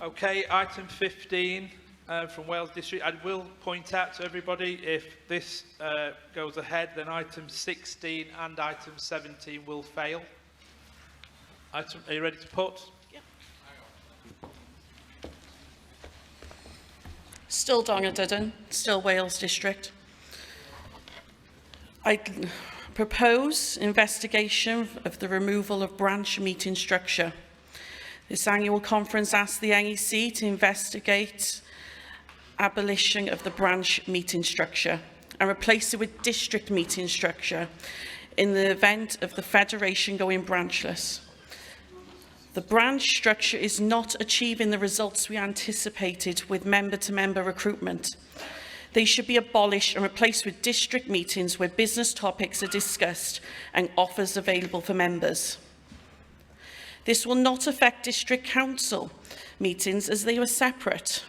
Okay, item 15 from Wales District. I will point out to everybody, if this goes ahead, then item 16 and item 17 will fail. Are you ready to put? Yeah. Still Donnerdudden, still Wales District. I propose investigation of the removal of branch meeting structure. This annual conference asks the NEC to investigate abolition of the branch meeting structure and replace it with district meeting structure in the event of the Federation going branchless. The branch structure is not achieving the results we anticipated with member-to-member recruitment. They should be abolished and replaced with district meetings where business topics are discussed and offers available for members. This will not affect district council meetings as they are separate.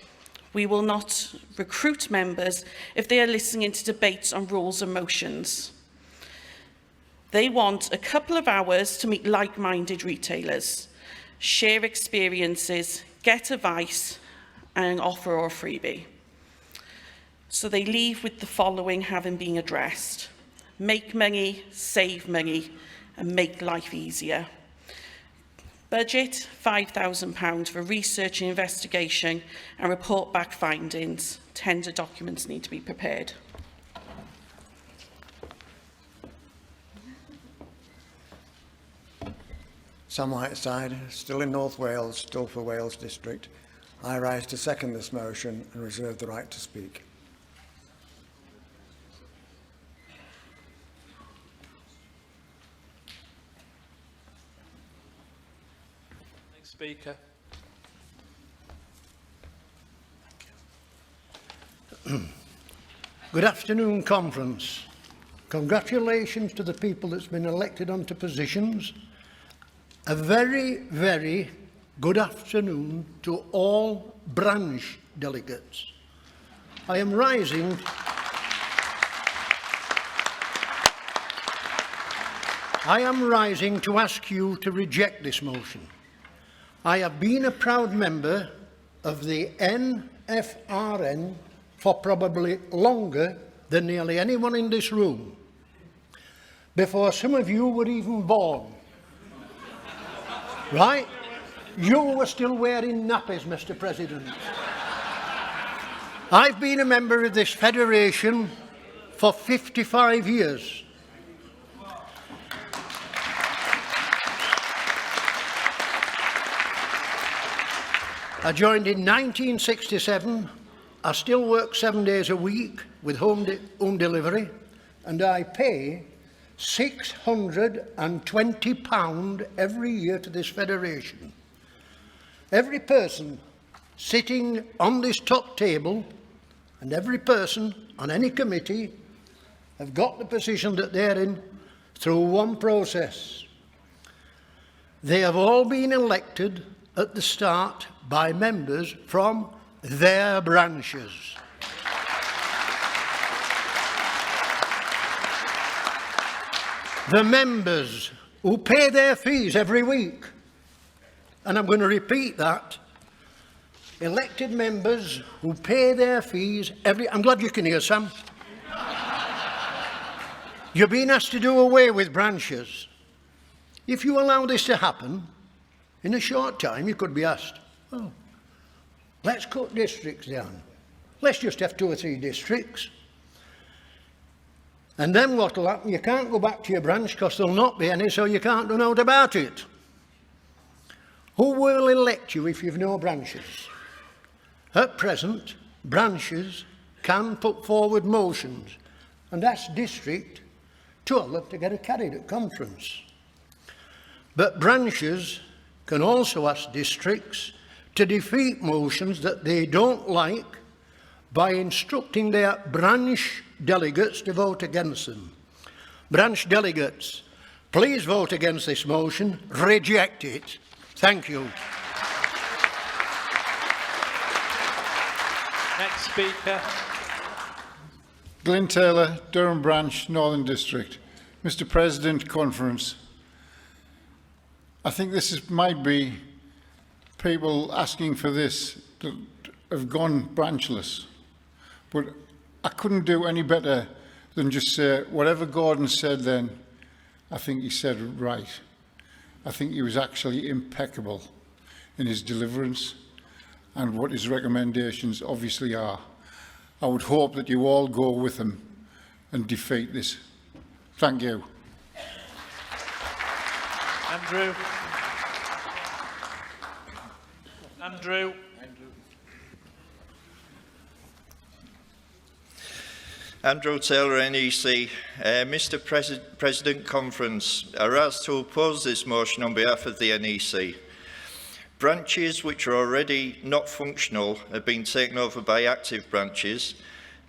We will not recruit members if they are listening to debates on rules and motions. They want a couple of hours to meet like-minded retailers, share experiences, get advice, and offer or a freebie. So they leave with the following having been addressed: make money, save money, and make life easier. Budget £5,000 for research and investigation and report back findings. Tender documents need to be prepared. Sam Whiteside, still in North Wales, still for Wales District. I rise to second this motion and reserve the right to speak. Next speaker. Good afternoon, conference. Congratulations to the people that's been elected onto positions. A very, very good afternoon to all branch delegates. I am rising to ask you to reject this motion. I have been a proud member of the NFRN for probably longer than nearly anyone in this room, before some of you were even born. Right? You were still wearing nappies, Mr. President. I've been a member of this federation for 55 years. I joined in 1967. I still work 7 days a week with home delivery, and I pay £620 every year to this federation. Every person sitting on this top table and every person on any committee have got the position that they're in through one process. They have all been elected at the start by members from their branches. The members who pay their fees every week, and I'm going to repeat that, elected members who pay their fees every... I'm glad you can hear, Sam. You're being asked to do away with branches. If you allow this to happen, in a short time you could be asked, oh, let's cut districts down. Let's just have 2 or 3 districts. And then what will happen? You can't go back to your branch because there'll not be any, so you can't do naught about it. Who will elect you if you've no branches? At present, branches can put forward motions and ask district to allow to get it carried at conference. But branches can also ask districts to defeat motions that they don't like by instructing their branch delegates to vote against them. Branch delegates, please vote against this motion. Reject it. Thank you. Next speaker. Glyn Taylor, Durham Branch, Northern District. Mr. President, conference. I think this might be people asking for this that have gone branchless. But I couldn't do any better than just say whatever Gordon said then, I think he said it right. I think he was actually impeccable in his deliverance and what his recommendations obviously are. I would hope that you all go with him and defeat this. Thank you. Andrew. Andrew. Andrew Taylor, NEC. Mr. President Conference, I rise to oppose this motion on behalf of the NEC. Branches which are already not functional have been taken over by active branches.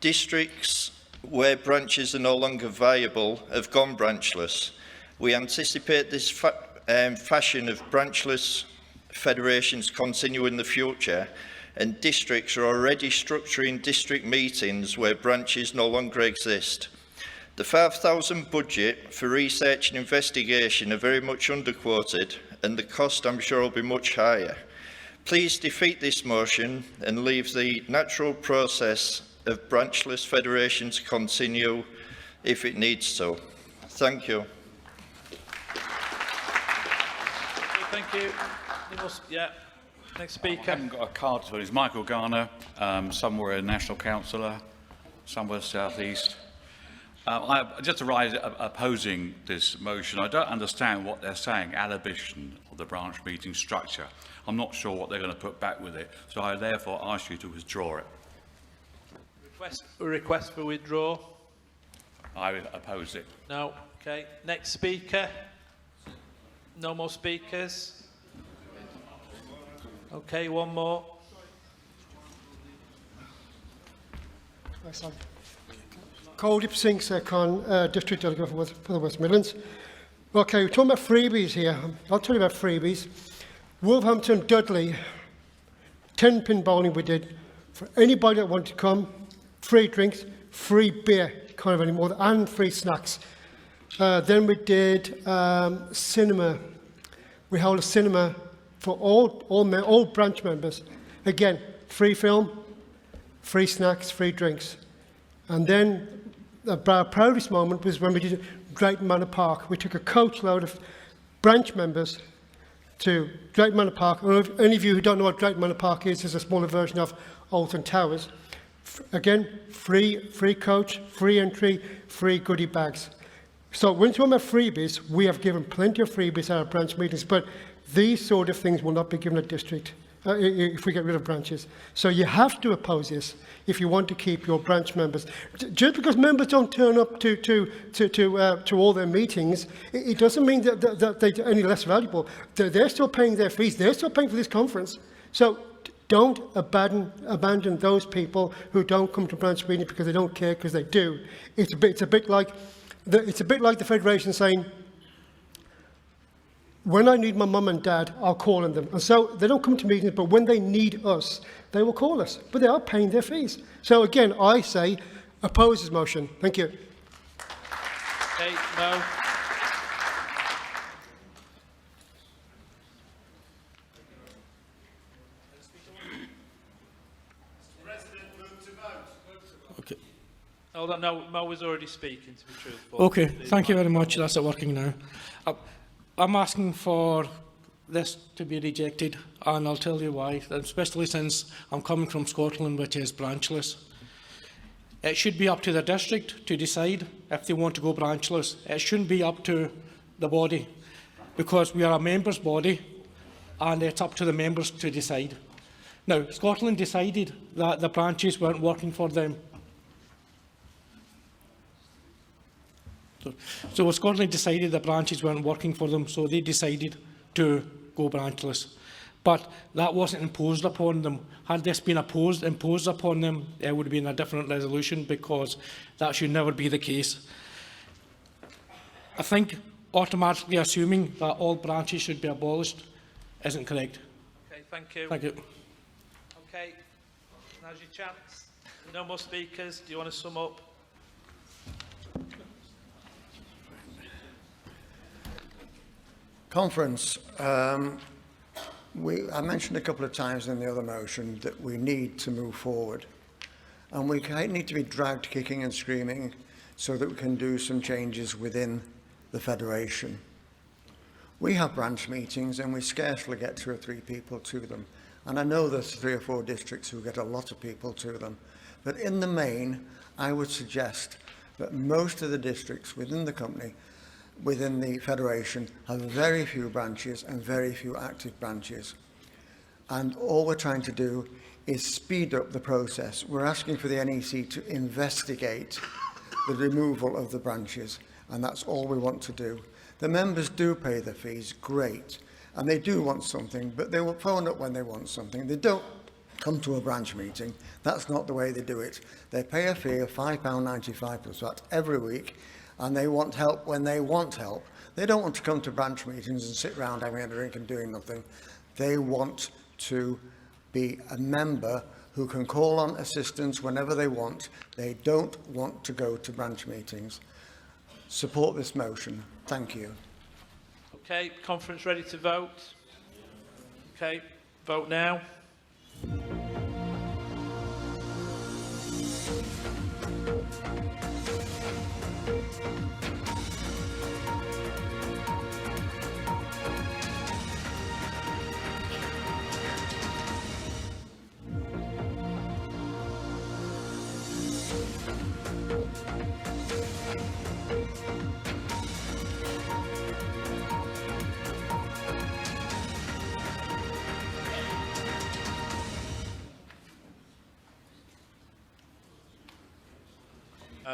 Districts where branches are no longer viable have gone branchless. We anticipate this fashion of branchless federations continue in the future, and districts are already structuring district meetings where branches no longer exist. The 5,000 budget for research and investigation are very much underquoted, and the cost, I'm sure, will be much higher. Please defeat this motion and leave the natural process of branchless federations continue if it needs to. Thank you. Thank you. Yeah. Next I speaker. haven't got a card to it. It's Michael Garner, somewhere a national councillor, somewhere south east. I just arrived opposing this motion. I don't understand what they're saying, abolition of the branch meeting structure. I'm not sure what they're going to put back with it, so I therefore ask you to withdraw it. Request for withdrawal. I oppose it. No. Okay. Next speaker. No more speakers. Okay, one more. Coldeep Singh Sekon, District Delegate for the West Midlands. Okay, we're talking about freebies here. I'll tell you about freebies. Wolverhampton Dudley, 10-pin bowling we did. For anybody that wanted to come, free drinks, free beer, can't have any more, and free snacks. Then we did cinema. We held a cinema for all branch members. Again, free film, free snacks, free drinks. And then our proudest moment was when we did Drayton Manor Park. We took a coach load of branch members to Drayton Manor Park. And any of you who don't know what Drayton Manor Park is, it's a smaller version of Alton Towers. Again, free coach, free entry, free goodie bags. So when we're talking about freebies, we have given plenty of freebies at our branch meetings, but these sort of things will not be given at district if we get rid of branches. So you have to oppose this if you want to keep your branch members. Just because members don't turn up to all their meetings, it doesn't mean that they're any less valuable. They're still paying their fees. They're still paying for this conference. So don't abandon those people who don't come to branch meetings because they don't care, because they do. It's a bit like the Federation saying, when I need my mum and dad, I'll call on them. And so they don't come to meetings, but when they need us, they will call us. But they are paying their fees. So again, I say, oppose this motion. Thank you. Okay, no. Okay. Hold on, no, Mo was already speaking, to be truthful. Okay, thank you very much. That's it working now. I'm asking for this to be rejected, and I'll tell you why, especially since I'm coming from Scotland, which is branchless. It should be up to the district to decide if they want to go branchless. It shouldn't be up to the body, because we are a members' body, and it's up to the members to decide. Now, Scotland decided that the branches weren't working for them. So Scotland decided the branches weren't working for them, so they decided to go branchless. But that wasn't imposed upon them. Had this been imposed upon them, it would have been a different resolution, because that should never be the case. I think automatically assuming that all branches should be abolished isn't correct. Okay, thank you. Thank you. Okay, now's your chance. No more speakers. Do you want to sum up? Conference. I mentioned a couple of times in the other motion that we need to move forward. And we need to be dragged kicking and screaming so that we can do some changes within the Federation. We have branch meetings and we scarcely get 2 or 3 people to them. And I know there's 3 or 4 districts who get a lot of people to them. But in the main, I would suggest that most of the districts within the company, within the Federation, have very few branches and very few active branches. And all we're trying to do is speed up the process. We're asking for the NEC to investigate the removal of the branches, and that's all we want to do. The members do pay the fees, great, and they do want something, but they will phone up when they want something. They don't come to a branch meeting. That's not the way they do it. They pay a fee of £5.95 plus that every week, and they want help when they want help. They don't want to come to branch meetings and sit around having a drink and doing nothing. They want to be a member who can call on assistance whenever they want. They don't want to go to branch meetings. Support this motion. Thank you. Okay, conference ready to vote? Okay, vote now.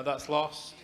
That's lost.